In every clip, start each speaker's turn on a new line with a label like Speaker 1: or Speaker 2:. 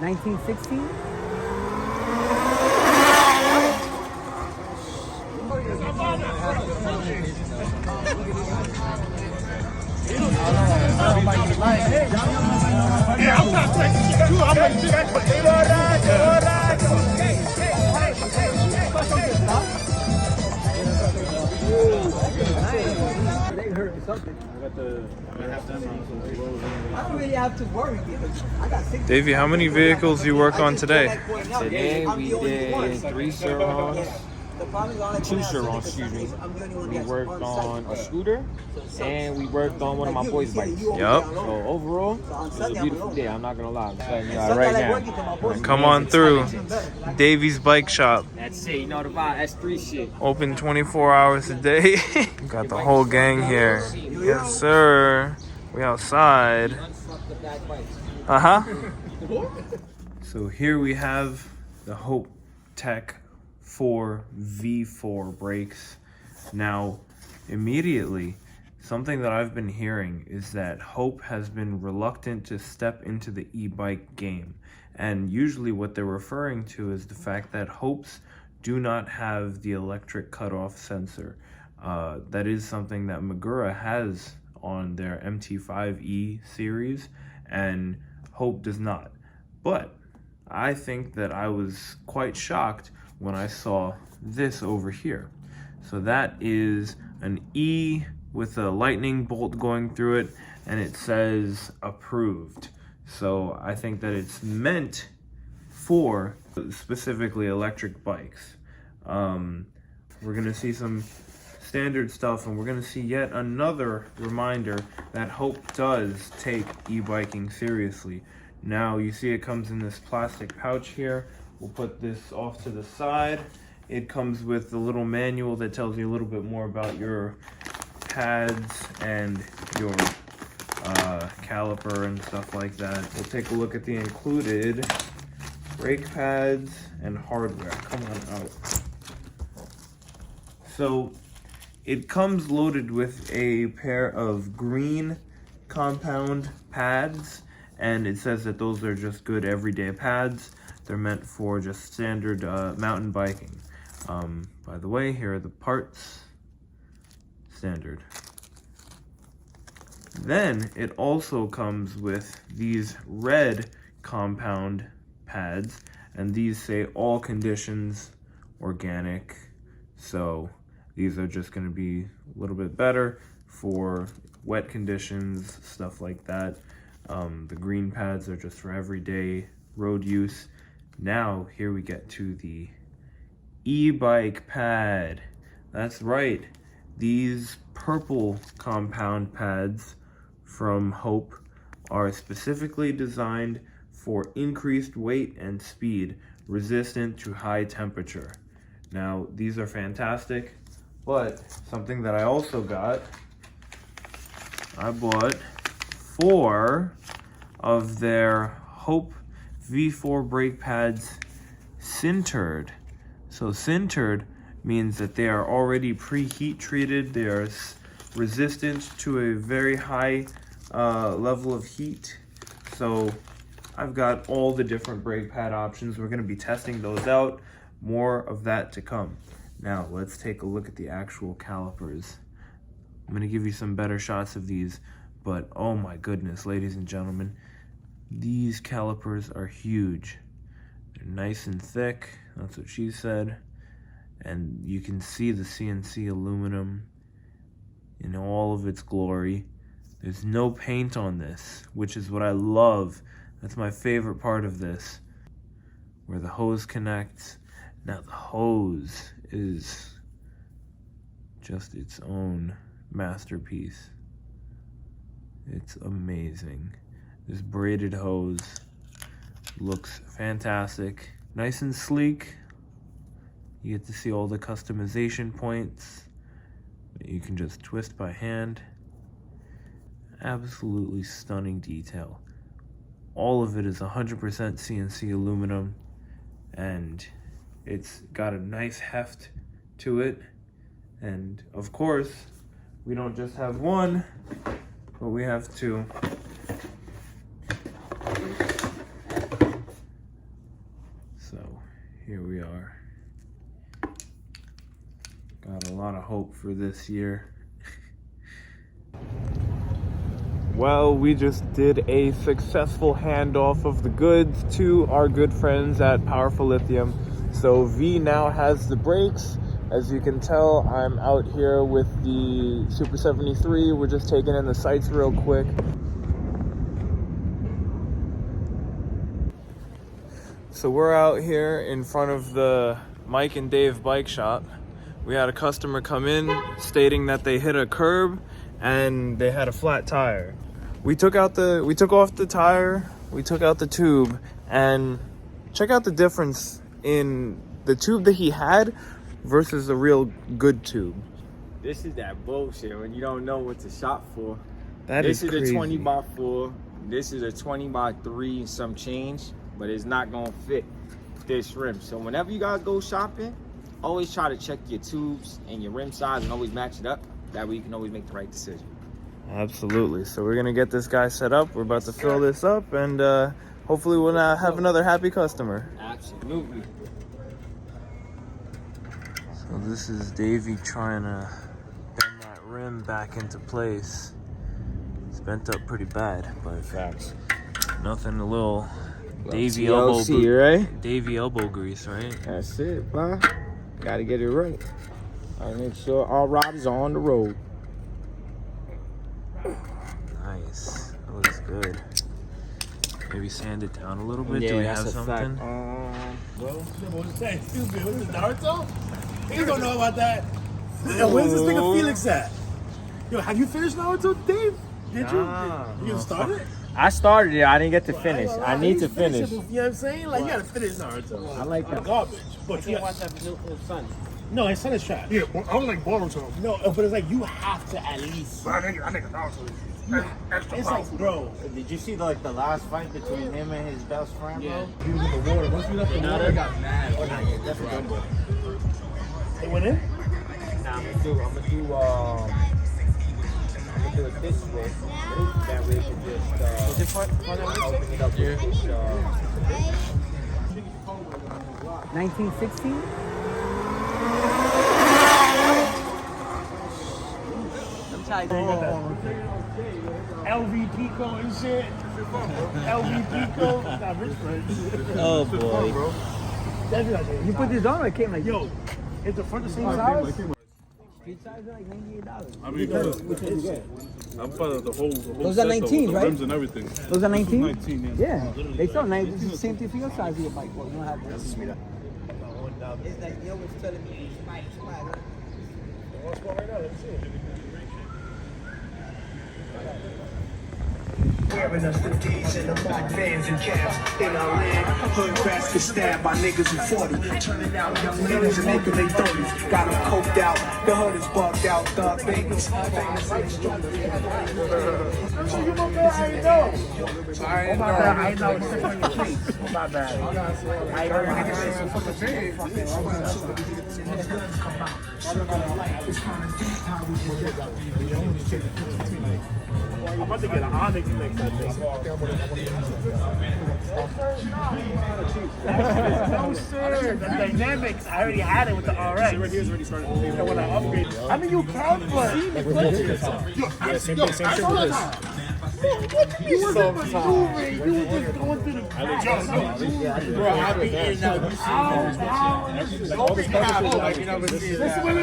Speaker 1: 1916?
Speaker 2: I'm not taking you. I'm going
Speaker 1: They hurt or something. I don't really have to worry because I got 6.
Speaker 3: Davey, how many vehicles you work on today?
Speaker 4: Today we did 3 Surons, 2 Surons, excuse me. We worked on a scooter and we worked on one of my boys' bikes.
Speaker 3: Yep.
Speaker 4: So overall, it was a beautiful day. I'm not gonna lie. I'm telling you right now.
Speaker 3: Come on through. Davey's Bike Shop.
Speaker 4: That's it. You know the vibe. That's 3 shit.
Speaker 3: Open 24 hours a day. Got the whole gang here. Yes, sir. We outside. So here we have the Hope Tech 4 V4 brakes. Now, immediately, something that I've been hearing is that Hope has been reluctant to step into the e-bike game. And usually what they're referring to is the fact that Hopes do not have the electric cutoff sensor. That is something that Magura has on their MT5E series, and Hope does not. But I think that I was quite shocked when I saw this over here. So that is an E with a lightning bolt going through it, and it says approved. So I think that it's meant for specifically electric bikes. We're gonna see some standard stuff, and we're gonna see yet another reminder that Hope does take e-biking seriously. Now you see it comes in this plastic pouch here. We'll put this off to the side. It comes with a little manual that tells you a little bit more about your pads and your caliper and stuff like that. We'll take a look at the included brake pads and hardware. Come on out. So it comes loaded with a pair of green compound pads, and it says that those are just good everyday pads. They're meant for just standard mountain biking. By the way, here are the parts. Standard. Then it also comes with these red compound pads, and these say all conditions organic. So these are just going to be a little bit better for wet conditions, stuff like that. The green pads are just for everyday road use. Now here we get to the e-bike pad. That's right. These purple compound pads from Hope are specifically designed for increased weight and speed, resistant to high temperature. Now, these are fantastic, but something that I also got, I bought 4 of their Hope V4 brake pads sintered. So sintered means that they are already preheat treated. They are resistant to a very high level of heat. So I've got all the different brake pad options. We're going to be testing those out. More of that to come. Now let's take a look at the actual calipers. I'm going to give you some better shots of these, but oh my goodness, ladies and gentlemen, these calipers are huge. They're nice and thick. That's what she said. And you can see the CNC aluminum in all of its glory. There's no paint on this, which is what I love. That's my favorite part of this, where the hose connects. Now the hose is just its own masterpiece. It's amazing. This braided hose looks fantastic. Nice and sleek. You get to see all the customization points that you can just twist by hand. Absolutely stunning detail. All of it is 100% CNC aluminum, and it's got a nice heft to it. And of course, we don't just have one, but we have two. here we are. Got a lot of hope for this year. Well, we just did a successful handoff of the goods to our good friends at Powerful Lithium. So V now has the brakes. As you can tell, I'm out here with the Super 73. We're just taking in the sights real quick. So we're out here in front of the Mike and Dave bike shop. We had a customer come in stating that they hit a curb and they had a flat tire. We took off the tire, we took out the tube, and check out the difference in the tube that he had versus the real good tube.
Speaker 4: This is that bullshit when you don't know what to shop for.
Speaker 3: This is
Speaker 4: a 20 by 4. This is a 20 by 3 and some change, but it's not gonna fit this rim. So whenever you guys go shopping, always try to check your tubes and your rim size and always match it up. That way you can always make the right decision.
Speaker 3: Absolutely. So we're gonna get this guy set up. We're about to fill this up, and hopefully we'll have another happy customer.
Speaker 4: Absolutely.
Speaker 3: So this is Davey trying to bend that rim back into place. It's bent up pretty bad, but
Speaker 4: Facts.
Speaker 3: nothing a little Davey
Speaker 4: TLC, right?
Speaker 3: Davey elbow grease, right?
Speaker 4: That's it, bro. Gotta get it right. Gotta make sure our riders are on the road.
Speaker 3: Nice. That looks good. Maybe sand it down a little bit.
Speaker 4: Yeah,
Speaker 3: Do we
Speaker 4: that's
Speaker 3: have
Speaker 4: a
Speaker 3: something?
Speaker 4: fact. Well,
Speaker 2: What's that stupid? What's this, Naruto? He don't know about that. Yo, where's this nigga Felix at? Yo, have you finished Naruto, Dave? Did you? You started?
Speaker 4: I started it. I didn't get to finish. I need to
Speaker 2: Finish
Speaker 4: finish.
Speaker 2: it, you know what I'm saying? Like, you gotta finish Naruto.
Speaker 4: I like that.
Speaker 2: Garbage. But you
Speaker 5: watch that his son.
Speaker 2: No, his son is trash.
Speaker 5: Yeah, I don't like Boruto.
Speaker 2: No, but it's like, you have to at least.
Speaker 5: But I think Naruto is extra
Speaker 2: It's
Speaker 5: powerful.
Speaker 2: like, bro.
Speaker 6: Did you see the last fight between him and his best friend, bro?
Speaker 2: He was in the water. Once we left the water,
Speaker 6: got mad. That's a good one.
Speaker 2: they went in?
Speaker 6: Nah, I'm gonna do it this way. That way you can just open it up with this,
Speaker 1: 1916?
Speaker 2: LV Pico and shit. LV Pico. Got rich friends.
Speaker 3: Oh boy.
Speaker 2: Definitely.
Speaker 1: You put this on, it came like,
Speaker 2: Yo, is the front the same size?
Speaker 1: street size are like $98.
Speaker 5: I mean,
Speaker 1: Which one you get?
Speaker 5: I'm part of the whole
Speaker 1: Those are
Speaker 5: set,
Speaker 1: 19s,
Speaker 5: the
Speaker 1: right?
Speaker 5: rims and everything.
Speaker 1: Those are 19?
Speaker 5: 19, yeah.
Speaker 1: Yeah. They sell 19. This is the same thing for your size of your bike. Well, you don't have this. It's like, you always telling me,
Speaker 7: Wearing us the D's and the black vans and caps in our land. Hood rats get stabbed by niggas in 40. Turning out young ladies and making they 30s. Got them coked out, the hood is bugged out. Thug babies, famous and strong.
Speaker 2: I know it's sick on your face. My bad. I heard niggas fucking I'm about to get an Onyx mix, I think. No, sir. The Dynamics, I already had it with the RX. Right here's already started. So when I upgraded, I mean, you can, but you wasn't maneuvering. You were just going through the bro, I'll be in and out. You see don't be happy like you never see that. Wait.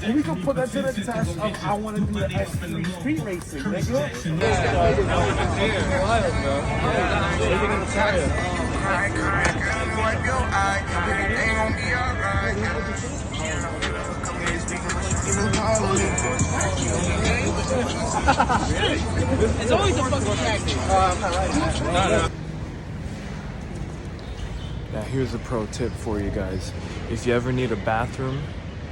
Speaker 2: We can put that to the test of I want to do the S3 street racing, nigga.
Speaker 1: It's always a fucking tactic.
Speaker 3: Now here's a pro tip for you guys. If you ever need a bathroom,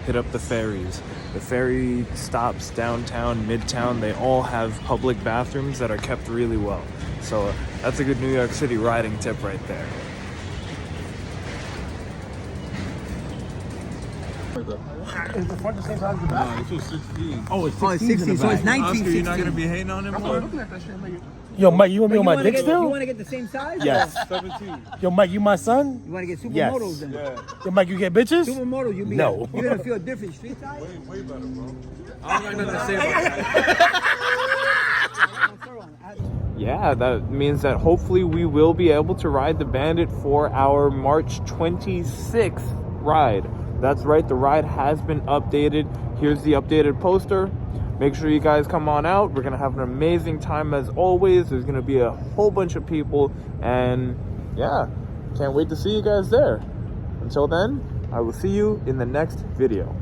Speaker 3: hit up the ferries. The ferry stops downtown, midtown, they all have public bathrooms that are kept really well. So that's a good New York City riding tip right there.
Speaker 5: Is the front the same size as the back?
Speaker 3: No, this was 16.
Speaker 2: Oh, it's 16.
Speaker 1: Oh, it's 16, so it's 19,
Speaker 3: Oscar,
Speaker 1: 16.
Speaker 3: you're not gonna be hating on him
Speaker 5: I'm
Speaker 3: more?
Speaker 5: looking at that shit. I'm like, yo, Mike, you want me on my dick
Speaker 1: You
Speaker 5: still?
Speaker 1: want to get the same size?
Speaker 2: Yes.
Speaker 3: 17.
Speaker 2: Yo, Mike, you my son?
Speaker 1: You want to get
Speaker 2: Yes.
Speaker 1: supermodels then?
Speaker 3: Yeah.
Speaker 2: Yo, Mike, you get bitches?
Speaker 1: Supermodel, you be
Speaker 2: No.
Speaker 1: You're gonna feel different street size.
Speaker 3: Way better, bro. I don't got nothing to say about that. Yeah, that means that hopefully we will be able to ride the Bandit for our March 26th ride. That's right, the ride has been updated. Here's the updated poster. Make sure you guys come on out. We're gonna have an amazing time as always. There's gonna be a whole bunch of people, and yeah, can't wait to see you guys there. Until then, I will see you in the next video.